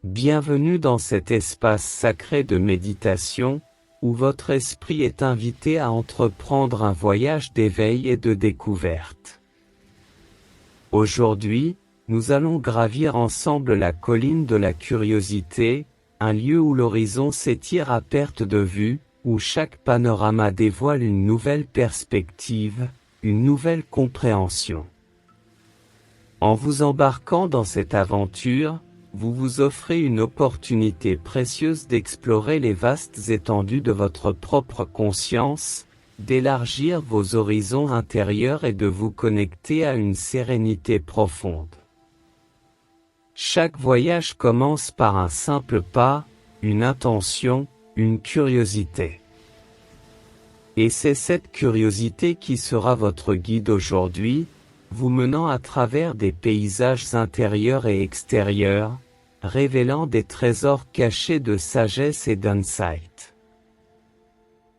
Bienvenue dans cet espace sacré de méditation, où votre esprit est invité à entreprendre un voyage d'éveil et de découverte. Aujourd'hui, nous allons gravir ensemble la colline de la curiosité, un lieu où l'horizon s'étire à perte de vue, où chaque panorama dévoile une nouvelle perspective, une nouvelle compréhension. En vous embarquant dans cette aventure, vous vous offrez une opportunité précieuse d'explorer les vastes étendues de votre propre conscience, d'élargir vos horizons intérieurs et de vous connecter à une sérénité profonde. Chaque voyage commence par un simple pas, une intention, une curiosité. Et c'est cette curiosité qui sera votre guide aujourd'hui, vous menant à travers des paysages intérieurs et extérieurs, révélant des trésors cachés de sagesse et d'insight.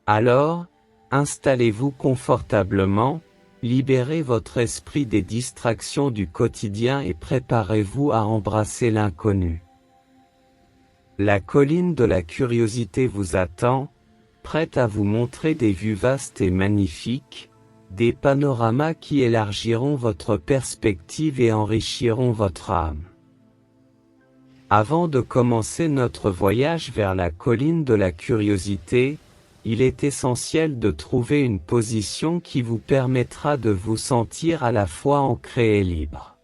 Alors, installez-vous confortablement, libérez votre esprit des distractions du quotidien et préparez-vous à embrasser l'inconnu. La colline de la curiosité vous attend, prête à vous montrer des vues vastes et magnifiques, des panoramas qui élargiront votre perspective et enrichiront votre âme. Avant de commencer notre voyage vers la colline de la curiosité, il est essentiel de trouver une position qui vous permettra de vous sentir à la fois ancré et libre.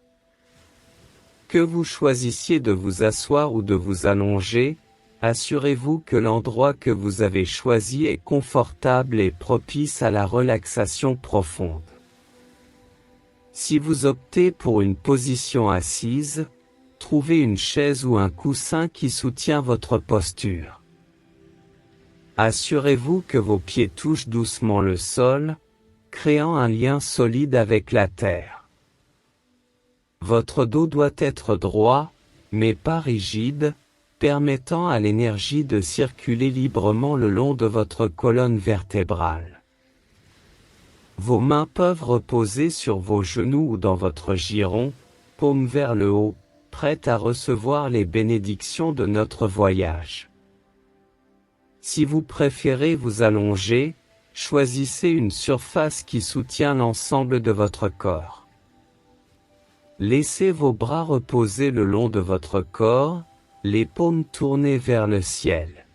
Que vous choisissiez de vous asseoir ou de vous allonger, assurez-vous que l'endroit que vous avez choisi est confortable et propice à la relaxation profonde. Si vous optez pour une position assise, trouvez une chaise ou un coussin qui soutient votre posture. Assurez-vous que vos pieds touchent doucement le sol, créant un lien solide avec la terre. Votre dos doit être droit, mais pas rigide, permettant à l'énergie de circuler librement le long de votre colonne vertébrale. Vos mains peuvent reposer sur vos genoux ou dans votre giron, paume vers le haut, prêtes à recevoir les bénédictions de notre voyage. Si vous préférez vous allonger, choisissez une surface qui soutient l'ensemble de votre corps. Laissez vos bras reposer le long de votre corps, les paumes tournées vers le ciel.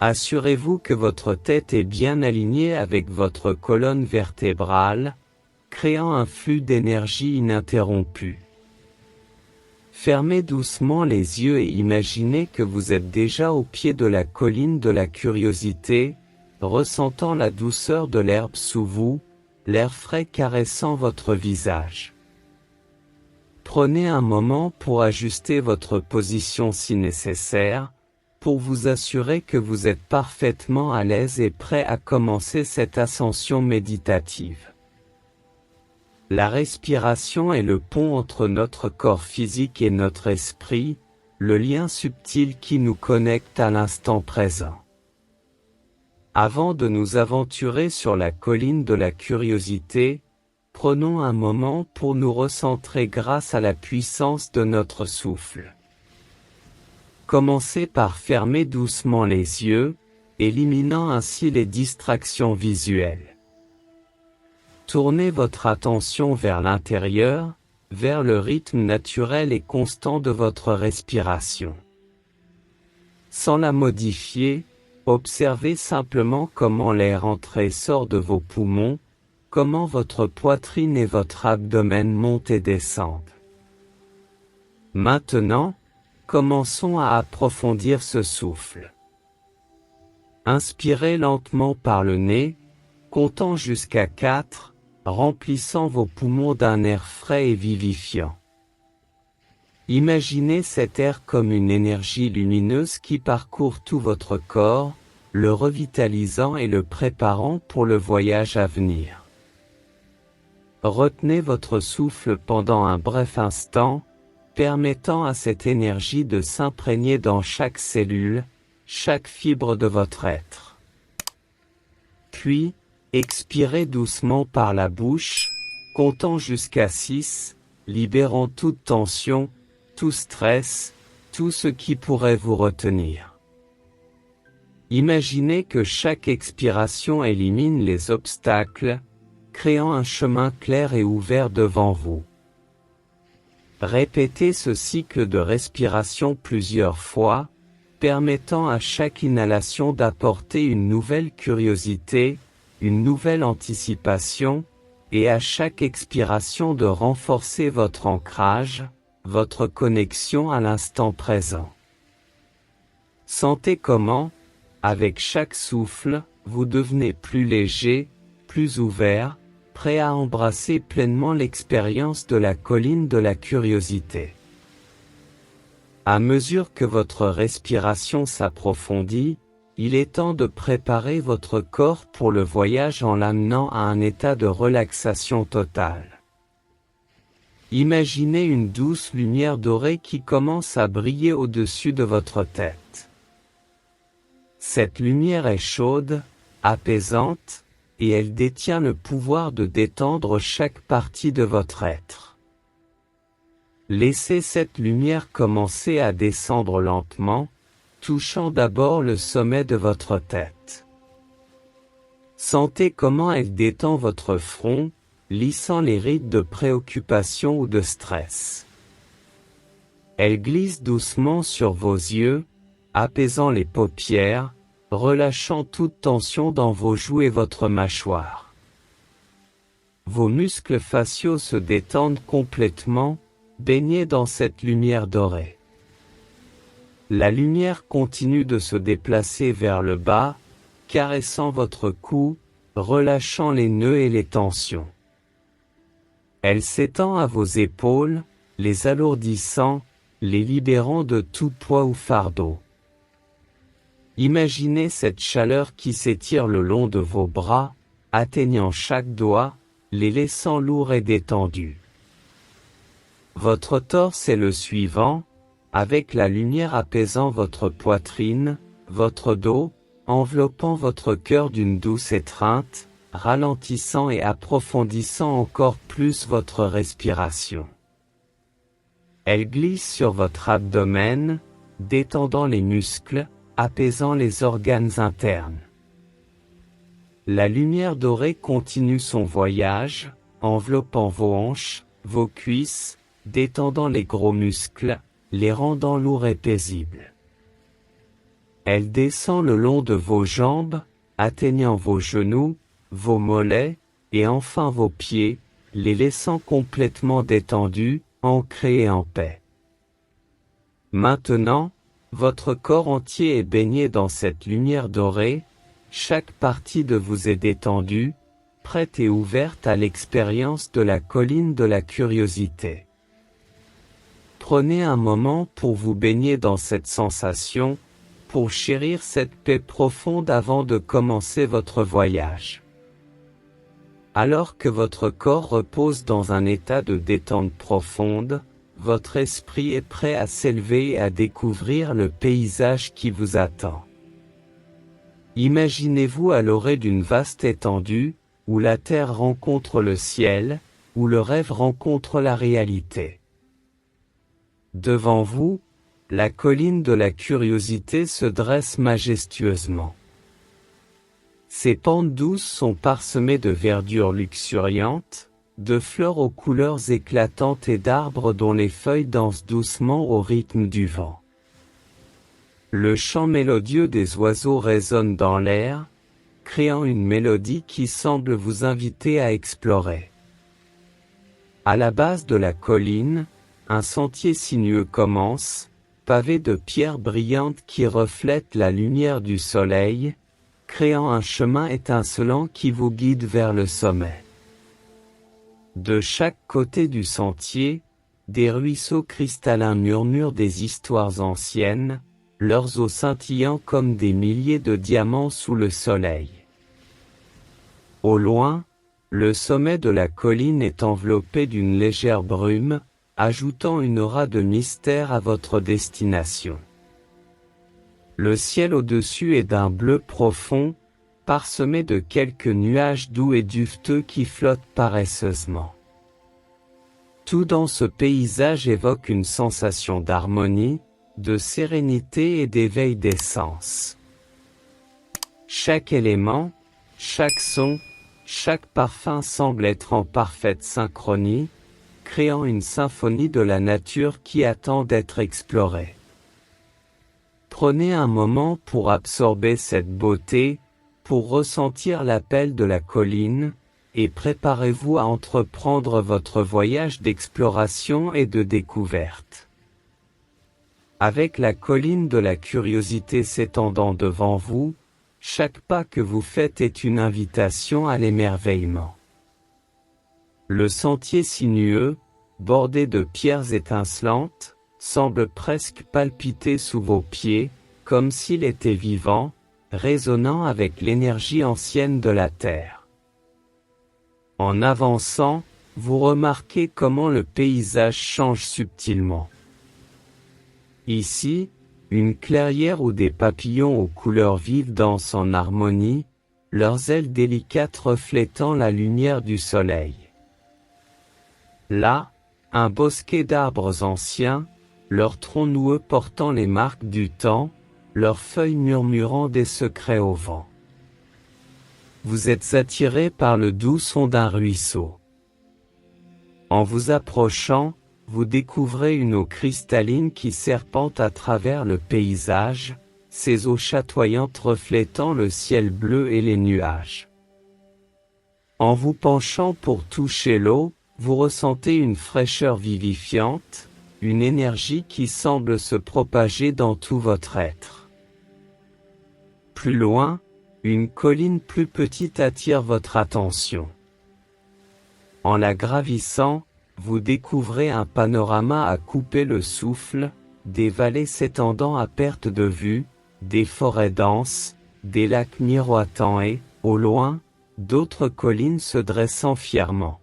Assurez-vous que votre tête est bien alignée avec votre colonne vertébrale, créant un flux d'énergie ininterrompu. Fermez doucement les yeux et imaginez que vous êtes déjà au pied de la colline de la curiosité, ressentant la douceur de l'herbe sous vous, l'air frais caressant votre visage. Prenez un moment pour ajuster votre position si nécessaire, pour vous assurer que vous êtes parfaitement à l'aise et prêt à commencer cette ascension méditative. La respiration est le pont entre notre corps physique et notre esprit, le lien subtil qui nous connecte à l'instant présent. Avant de nous aventurer sur la colline de la curiosité, prenons un moment pour nous recentrer grâce à la puissance de notre souffle. Commencez par fermer doucement les yeux, éliminant ainsi les distractions visuelles. Tournez votre attention vers l'intérieur, vers le rythme naturel et constant de votre respiration. Sans la modifier, observez simplement comment l'air entre et sort de vos poumons, comment votre poitrine et votre abdomen montent et descendent. Maintenant, commençons à approfondir ce souffle. Inspirez lentement par le nez, comptant jusqu'à 4, remplissant vos poumons d'un air frais et vivifiant. Imaginez cet air comme une énergie lumineuse qui parcourt tout votre corps, le revitalisant et le préparant pour le voyage à venir. Retenez votre souffle pendant un bref instant, permettant à cette énergie de s'imprégner dans chaque cellule, chaque fibre de votre être. Puis, expirez doucement par la bouche, comptant jusqu'à 6, libérant toute tension, tout stress, tout ce qui pourrait vous retenir. Imaginez que chaque expiration élimine les obstacles, créant un chemin clair et ouvert devant vous. Répétez ce cycle de respiration plusieurs fois, permettant à chaque inhalation d'apporter une nouvelle curiosité, une nouvelle anticipation, et à chaque expiration de renforcer votre ancrage, votre connexion à l'instant présent. Sentez comment, avec chaque souffle, vous devenez plus léger, plus ouvert, prêt à embrasser pleinement l'expérience de la colline de la curiosité. À mesure que votre respiration s'approfondit, il est temps de préparer votre corps pour le voyage en l'amenant à un état de relaxation totale. Imaginez une douce lumière dorée qui commence à briller au-dessus de votre tête. Cette lumière est chaude, apaisante, et elle détient le pouvoir de détendre chaque partie de votre être. Laissez cette lumière commencer à descendre lentement, touchant d'abord le sommet de votre tête. Sentez comment elle détend votre front, lissant les rides de préoccupation ou de stress. Elle glisse doucement sur vos yeux, apaisant les paupières, relâchant toute tension dans vos joues et votre mâchoire. Vos muscles faciaux se détendent complètement, baignés dans cette lumière dorée. La lumière continue de se déplacer vers le bas, caressant votre cou, relâchant les nœuds et les tensions. Elle s'étend à vos épaules, les alourdissant, les libérant de tout poids ou fardeau. Imaginez cette chaleur qui s'étire le long de vos bras, atteignant chaque doigt, les laissant lourds et détendus. Votre torse est le suivant, avec la lumière apaisant votre poitrine, votre dos, enveloppant votre cœur d'une douce étreinte, ralentissant et approfondissant encore plus votre respiration. Elle glisse sur votre abdomen, détendant les muscles, apaisant les organes internes. La lumière dorée continue son voyage, enveloppant vos hanches, vos cuisses, détendant les gros muscles, les rendant lourds et paisibles. Elle descend le long de vos jambes, atteignant vos genoux, vos mollets, et enfin vos pieds, les laissant complètement détendus, ancrés et en paix. Maintenant, votre corps entier est baigné dans cette lumière dorée, chaque partie de vous est détendue, prête et ouverte à l'expérience de la colline de la curiosité. Prenez un moment pour vous baigner dans cette sensation, pour chérir cette paix profonde avant de commencer votre voyage. Alors que votre corps repose dans un état de détente profonde, votre esprit est prêt à s'élever et à découvrir le paysage qui vous attend. Imaginez-vous à l'orée d'une vaste étendue, où la terre rencontre le ciel, où le rêve rencontre la réalité. Devant vous, la colline de la curiosité se dresse majestueusement. Ses pentes douces sont parsemées de verdure luxuriante, de fleurs aux couleurs éclatantes et d'arbres dont les feuilles dansent doucement au rythme du vent. Le chant mélodieux des oiseaux résonne dans l'air, créant une mélodie qui semble vous inviter à explorer. À la base de la colline, un sentier sinueux commence, pavé de pierres brillantes qui reflètent la lumière du soleil, créant un chemin étincelant qui vous guide vers le sommet. De chaque côté du sentier, des ruisseaux cristallins murmurent des histoires anciennes, leurs eaux scintillant comme des milliers de diamants sous le soleil. Au loin, le sommet de la colline est enveloppé d'une légère brume, ajoutant une aura de mystère à votre destination. Le ciel au-dessus est d'un bleu profond, parsemé de quelques nuages doux et duveteux qui flottent paresseusement. Tout dans ce paysage évoque une sensation d'harmonie, de sérénité et d'éveil des sens. Chaque élément, chaque son, chaque parfum semble être en parfaite synchronie, créant une symphonie de la nature qui attend d'être explorée. Prenez un moment pour absorber cette beauté, pour ressentir l'appel de la colline, et préparez-vous à entreprendre votre voyage d'exploration et de découverte. Avec la colline de la curiosité s'étendant devant vous, chaque pas que vous faites est une invitation à l'émerveillement. Le sentier sinueux, bordé de pierres étincelantes, semble presque palpiter sous vos pieds, comme s'il était vivant, résonnant avec l'énergie ancienne de la terre. En avançant, vous remarquez comment le paysage change subtilement. Ici, une clairière où des papillons aux couleurs vives dansent en harmonie, leurs ailes délicates reflétant la lumière du soleil. Là, un bosquet d'arbres anciens, leurs troncs noueux portant les marques du temps, leurs feuilles murmurant des secrets au vent. Vous êtes attiré par le doux son d'un ruisseau. En vous approchant, vous découvrez une eau cristalline qui serpente à travers le paysage, ses eaux chatoyantes reflétant le ciel bleu et les nuages. En vous penchant pour toucher l'eau, vous ressentez une fraîcheur vivifiante, une énergie qui semble se propager dans tout votre être. Plus loin, une colline plus petite attire votre attention. En la gravissant, vous découvrez un panorama à couper le souffle, des vallées s'étendant à perte de vue, des forêts denses, des lacs miroitants et, au loin, d'autres collines se dressant fièrement.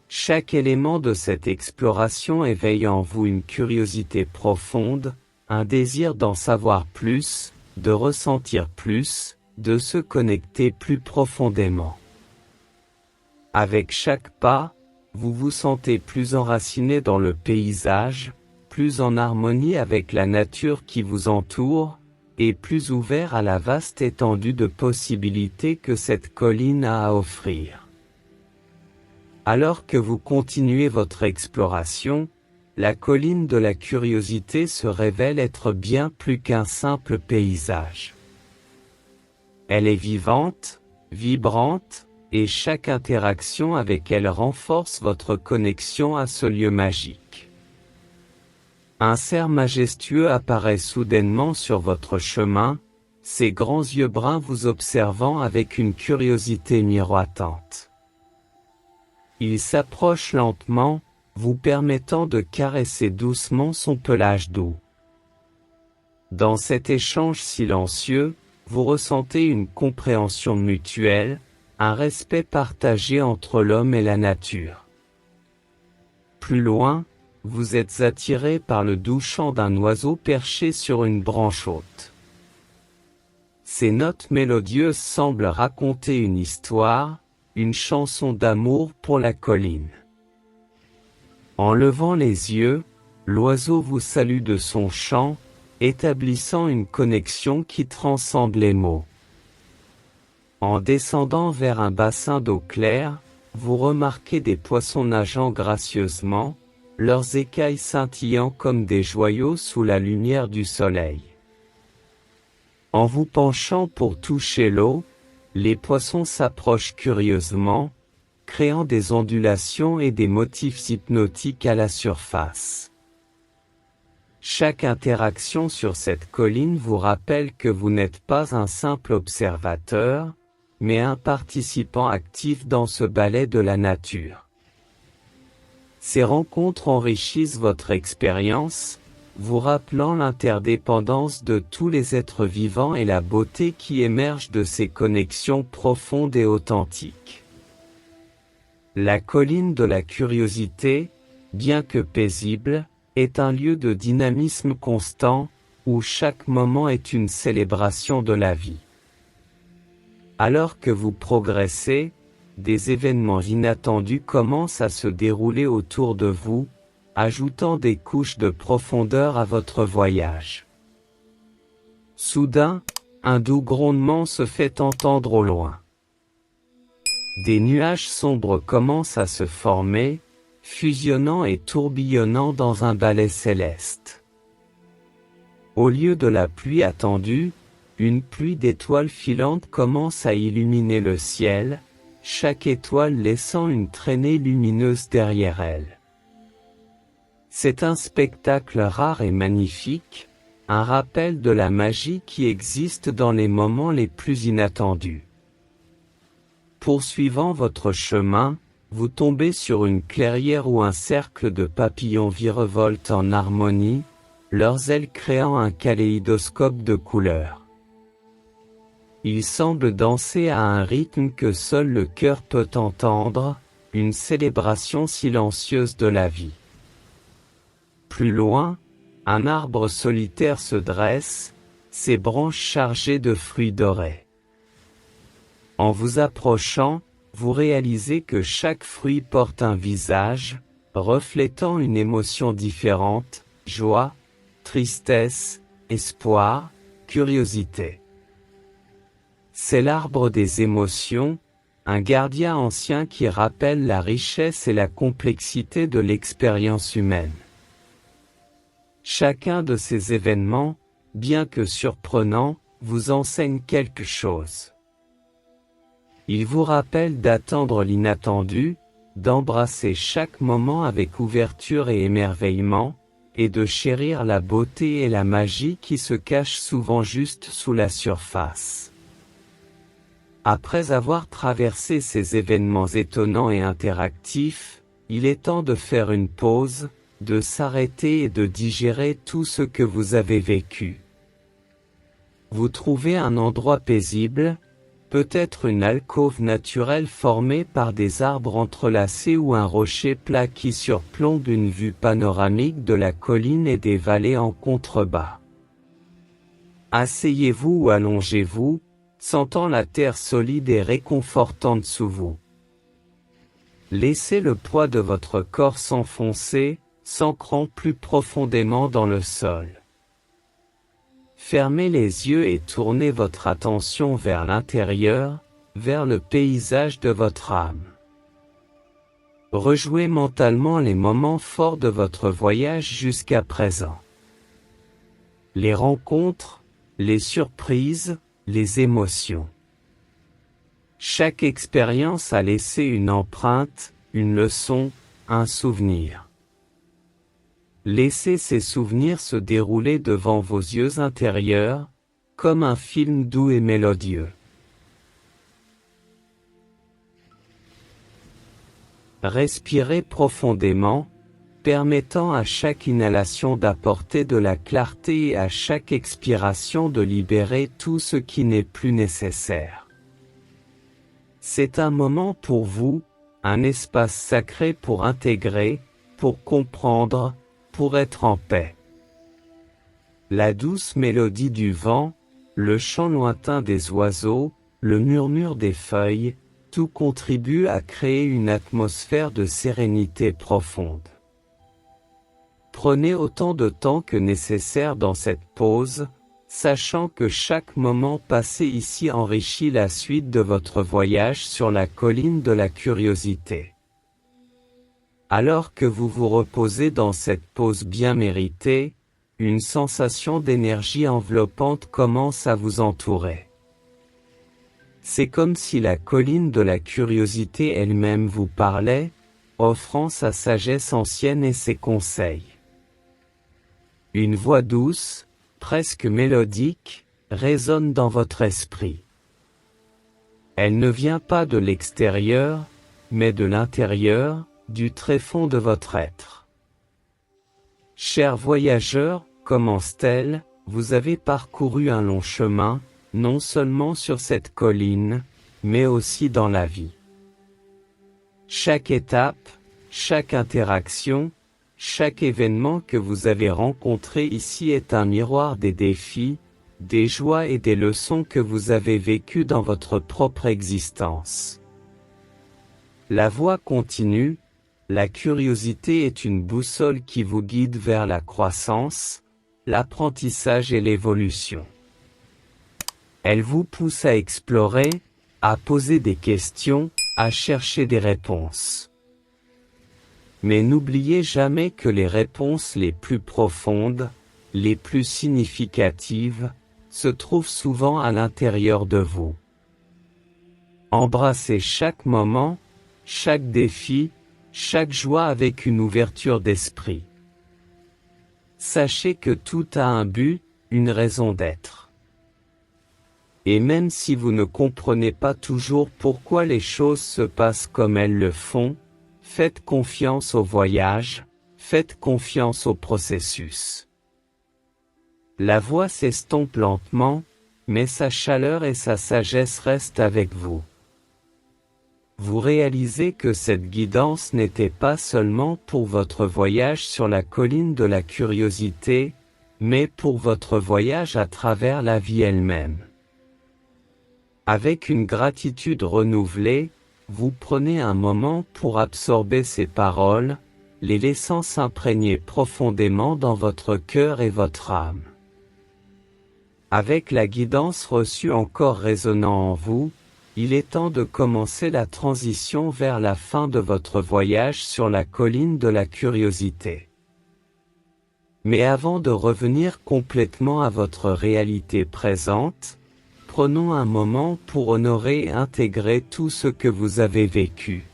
Chaque élément de cette exploration éveille en vous une curiosité profonde, un désir d'en savoir plus, de ressentir plus, de se connecter plus profondément. Avec chaque pas, vous vous sentez plus enraciné dans le paysage, plus en harmonie avec la nature qui vous entoure, et plus ouvert à la vaste étendue de possibilités que cette colline a à offrir. Alors que vous continuez votre exploration, la colline de la curiosité se révèle être bien plus qu'un simple paysage. Elle est vivante, vibrante, et chaque interaction avec elle renforce votre connexion à ce lieu magique. Un cerf majestueux apparaît soudainement sur votre chemin, ses grands yeux bruns vous observant avec une curiosité miroitante. Il s'approche lentement, vous permettant de caresser doucement son pelage doux. Dans cet échange silencieux, vous ressentez une compréhension mutuelle, un respect partagé entre l'homme et la nature. Plus loin, vous êtes attiré par le doux chant d'un oiseau perché sur une branche haute. Ces notes mélodieuses semblent raconter une histoire, une chanson d'amour pour la colline. En levant les yeux, l'oiseau vous salue de son chant, établissant une connexion qui transcende les mots. En descendant vers un bassin d'eau claire, vous remarquez des poissons nageant gracieusement, leurs écailles scintillant comme des joyaux sous la lumière du soleil. En vous penchant pour toucher l'eau, les poissons s'approchent curieusement, créant des ondulations et des motifs hypnotiques à la surface. Chaque interaction sur cette colline vous rappelle que vous n'êtes pas un simple observateur, mais un participant actif dans ce ballet de la nature. Ces rencontres enrichissent votre expérience, vous rappelant l'interdépendance de tous les êtres vivants et la beauté qui émerge de ces connexions profondes et authentiques. La colline de la curiosité, bien que paisible, est un lieu de dynamisme constant, où chaque moment est une célébration de la vie. Alors que vous progressez, des événements inattendus commencent à se dérouler autour de vous, ajoutant des couches de profondeur à votre voyage. Soudain, un doux grondement se fait entendre au loin. Des nuages sombres commencent à se former, fusionnant et tourbillonnant dans un balai céleste. Au lieu de la pluie attendue, une pluie d'étoiles filantes commence à illuminer le ciel, chaque étoile laissant une traînée lumineuse derrière elle. C'est un spectacle rare et magnifique, un rappel de la magie qui existe dans les moments les plus inattendus. Poursuivant votre chemin, vous tombez sur une clairière où un cercle de papillons virevolte en harmonie, leurs ailes créant un kaléidoscope de couleurs. Ils semblent danser à un rythme que seul le cœur peut entendre, une célébration silencieuse de la vie. Plus loin, un arbre solitaire se dresse, ses branches chargées de fruits dorés. En vous approchant, vous réalisez que chaque fruit porte un visage, reflétant une émotion différente, joie, tristesse, espoir, curiosité. C'est l'arbre des émotions, un gardien ancien qui rappelle la richesse et la complexité de l'expérience humaine. Chacun de ces événements, bien que surprenants, vous enseigne quelque chose. Il vous rappelle d'attendre l'inattendu, d'embrasser chaque moment avec ouverture et émerveillement, et de chérir la beauté et la magie qui se cachent souvent juste sous la surface. Après avoir traversé ces événements étonnants et interactifs, il est temps de faire une pause, de s'arrêter et de digérer tout ce que vous avez vécu. Vous trouvez un endroit paisible, peut-être une alcôve naturelle formée par des arbres entrelacés ou un rocher plat qui surplombe une vue panoramique de la colline et des vallées en contrebas. Asseyez-vous ou allongez-vous, sentant la terre solide et réconfortante sous vous. Laissez le poids de votre corps s'enfoncer, s'ancrant plus profondément dans le sol. Fermez les yeux et tournez votre attention vers l'intérieur, vers le paysage de votre âme. Rejouez mentalement les moments forts de votre voyage jusqu'à présent. Les rencontres, les surprises, les émotions. Chaque expérience a laissé une empreinte, une leçon, un souvenir. Laissez ces souvenirs se dérouler devant vos yeux intérieurs, comme un film doux et mélodieux. Respirez profondément, permettant à chaque inhalation d'apporter de la clarté et à chaque expiration de libérer tout ce qui n'est plus nécessaire. C'est un moment pour vous, un espace sacré pour intégrer, pour comprendre, pour être en paix. La douce mélodie du vent, le chant lointain des oiseaux, le murmure des feuilles, tout contribue à créer une atmosphère de sérénité profonde. Prenez autant de temps que nécessaire dans cette pause, sachant que chaque moment passé ici enrichit la suite de votre voyage sur la colline de la curiosité. Alors que vous vous reposez dans cette pause bien méritée, une sensation d'énergie enveloppante commence à vous entourer. C'est comme si la colline de la curiosité elle-même vous parlait, offrant sa sagesse ancienne et ses conseils. Une voix douce, presque mélodique, résonne dans votre esprit. Elle ne vient pas de l'extérieur, mais de l'intérieur, du tréfonds de votre être. Chers voyageurs, commence-t-elle, vous avez parcouru un long chemin, non seulement sur cette colline, mais aussi dans la vie. Chaque étape, chaque interaction, chaque événement que vous avez rencontré ici est un miroir des défis, des joies et des leçons que vous avez vécues dans votre propre existence. La voix continue, la curiosité est une boussole qui vous guide vers la croissance, l'apprentissage et l'évolution. Elle vous pousse à explorer, à poser des questions, à chercher des réponses. Mais n'oubliez jamais que les réponses les plus profondes, les plus significatives, se trouvent souvent à l'intérieur de vous. Embrassez chaque moment, chaque défi, chaque joie avec une ouverture d'esprit. Sachez que tout a un but, une raison d'être. Et même si vous ne comprenez pas toujours pourquoi les choses se passent comme elles le font, faites confiance au voyage, faites confiance au processus. La voix s'estompe lentement, mais sa chaleur et sa sagesse restent avec vous. Vous réalisez que cette guidance n'était pas seulement pour votre voyage sur la colline de la curiosité, mais pour votre voyage à travers la vie elle-même. Avec une gratitude renouvelée, vous prenez un moment pour absorber ces paroles, les laissant s'imprégner profondément dans votre cœur et votre âme. Avec la guidance reçue encore résonnant en vous, il est temps de commencer la transition vers la fin de votre voyage sur la colline de la curiosité. Mais avant de revenir complètement à votre réalité présente, prenons un moment pour honorer et intégrer tout ce que vous avez vécu.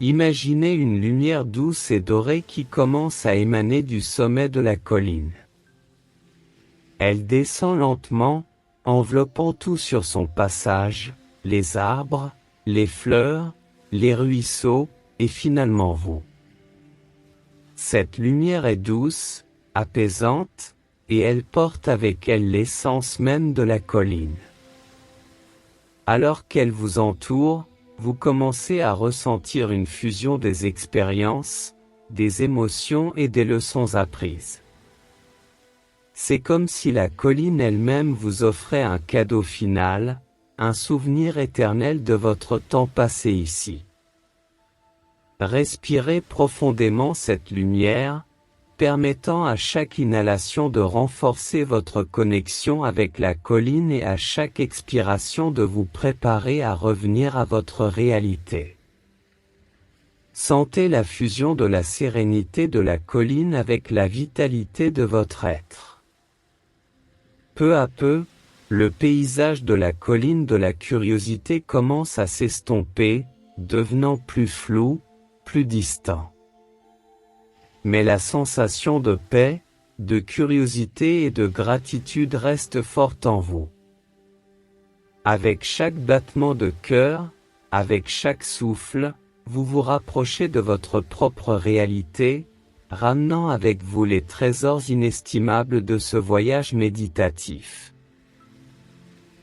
Imaginez une lumière douce et dorée qui commence à émaner du sommet de la colline. Elle descend lentement, enveloppant tout sur son passage, les arbres, les fleurs, les ruisseaux, et finalement vous. Cette lumière est douce, apaisante, et elle porte avec elle l'essence même de la colline. Alors qu'elle vous entoure, vous commencez à ressentir une fusion des expériences, des émotions et des leçons apprises. C'est comme si la colline elle-même vous offrait un cadeau final, un souvenir éternel de votre temps passé ici. Respirez profondément cette lumière, permettant à chaque inhalation de renforcer votre connexion avec la colline et à chaque expiration de vous préparer à revenir à votre réalité. Sentez la fusion de la sérénité de la colline avec la vitalité de votre être. Peu à peu, le paysage de la colline de la curiosité commence à s'estomper, devenant plus flou, plus distant. Mais la sensation de paix, de curiosité et de gratitude reste forte en vous. Avec chaque battement de cœur, avec chaque souffle, vous vous rapprochez de votre propre réalité, ramenant avec vous les trésors inestimables de ce voyage méditatif.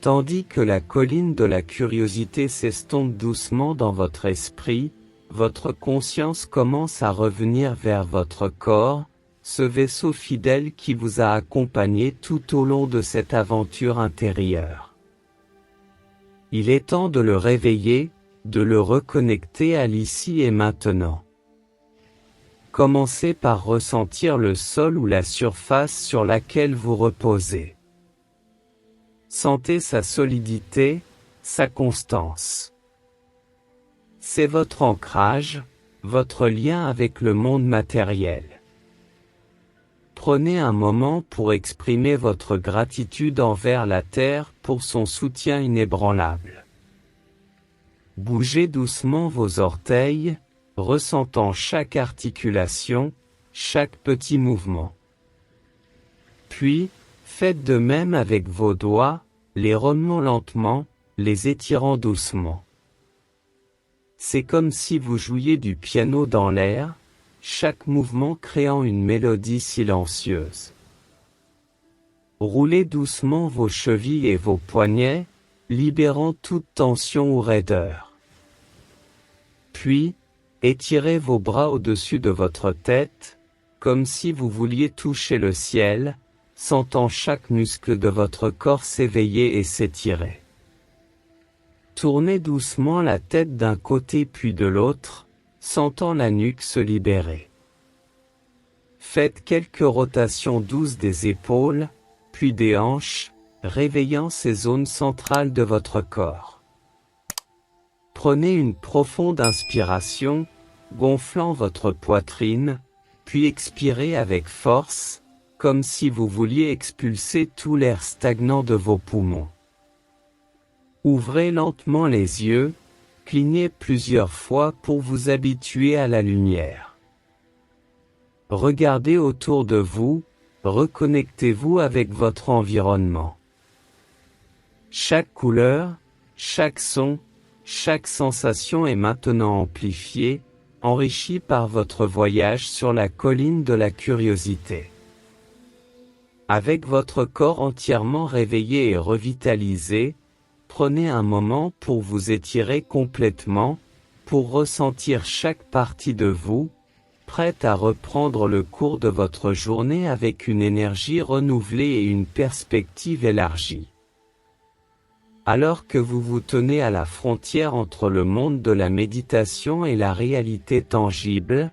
Tandis que la colline de la curiosité s'estompe doucement dans votre esprit, votre conscience commence à revenir vers votre corps, ce vaisseau fidèle qui vous a accompagné tout au long de cette aventure intérieure. Il est temps de le réveiller, de le reconnecter à l'ici et maintenant. Commencez par ressentir le sol ou la surface sur laquelle vous reposez. Sentez sa solidité, sa constance. C'est votre ancrage, votre lien avec le monde matériel. Prenez un moment pour exprimer votre gratitude envers la Terre pour son soutien inébranlable. Bougez doucement vos orteils, ressentant chaque articulation, chaque petit mouvement. Puis, faites de même avec vos doigts, les remuant lentement, les étirant doucement. C'est comme si vous jouiez du piano dans l'air, chaque mouvement créant une mélodie silencieuse. Roulez doucement vos chevilles et vos poignets, libérant toute tension ou raideur. Puis, étirez vos bras au-dessus de votre tête, comme si vous vouliez toucher le ciel, sentant chaque muscle de votre corps s'éveiller et s'étirer. Tournez doucement la tête d'un côté puis de l'autre, sentant la nuque se libérer. Faites quelques rotations douces des épaules, puis des hanches, réveillant ces zones centrales de votre corps. Prenez une profonde inspiration, gonflant votre poitrine, puis expirez avec force, comme si vous vouliez expulser tout l'air stagnant de vos poumons. Ouvrez lentement les yeux, clignez plusieurs fois pour vous habituer à la lumière. Regardez autour de vous, reconnectez-vous avec votre environnement. Chaque couleur, chaque son, chaque sensation est maintenant amplifiée, enrichie par votre voyage sur la colline de la curiosité. Avec votre corps entièrement réveillé et revitalisé, prenez un moment pour vous étirer complètement, pour ressentir chaque partie de vous, prête à reprendre le cours de votre journée avec une énergie renouvelée et une perspective élargie. Alors que vous vous tenez à la frontière entre le monde de la méditation et la réalité tangible,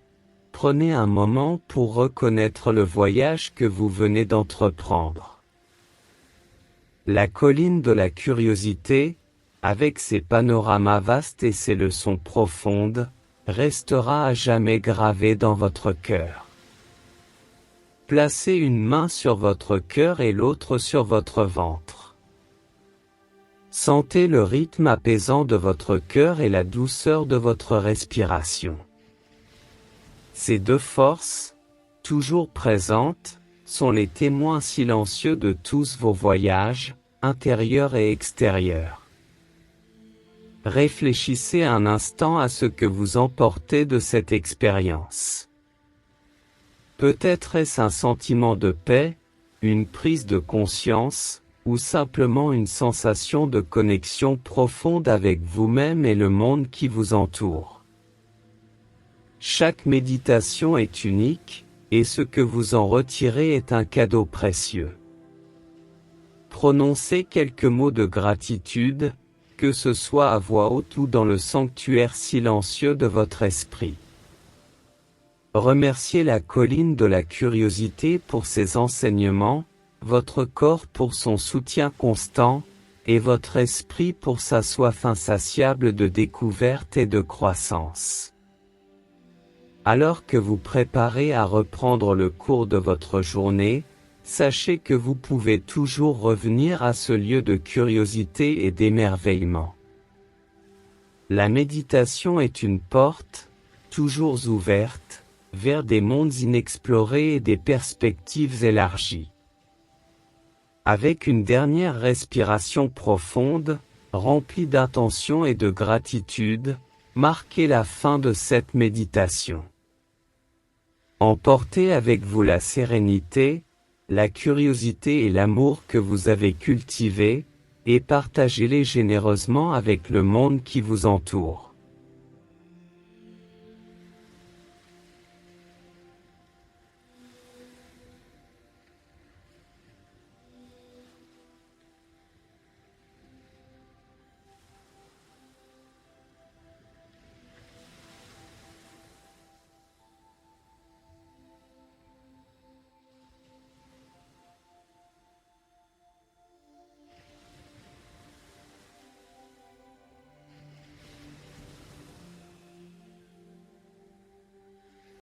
prenez un moment pour reconnaître le voyage que vous venez d'entreprendre. La colline de la curiosité, avec ses panoramas vastes et ses leçons profondes, restera à jamais gravée dans votre cœur. Placez une main sur votre cœur et l'autre sur votre ventre. Sentez le rythme apaisant de votre cœur et la douceur de votre respiration. Ces deux forces, toujours présentes, sont les témoins silencieux de tous vos voyages, intérieurs et extérieurs. Réfléchissez un instant à ce que vous emportez de cette expérience. Peut-être est-ce un sentiment de paix, une prise de conscience, ou simplement une sensation de connexion profonde avec vous-même et le monde qui vous entoure. Chaque méditation est unique, et ce que vous en retirez est un cadeau précieux. Prononcez quelques mots de gratitude, que ce soit à voix haute ou dans le sanctuaire silencieux de votre esprit. Remerciez la colline de la curiosité pour ses enseignements, votre corps pour son soutien constant, et votre esprit pour sa soif insatiable de découverte et de croissance. Alors que vous préparez à reprendre le cours de votre journée, sachez que vous pouvez toujours revenir à ce lieu de curiosité et d'émerveillement. La méditation est une porte, toujours ouverte, vers des mondes inexplorés et des perspectives élargies. Avec une dernière respiration profonde, remplie d'intention et de gratitude, marquez la fin de cette méditation. Emportez avec vous la sérénité, la curiosité et l'amour que vous avez cultivés, et partagez-les généreusement avec le monde qui vous entoure.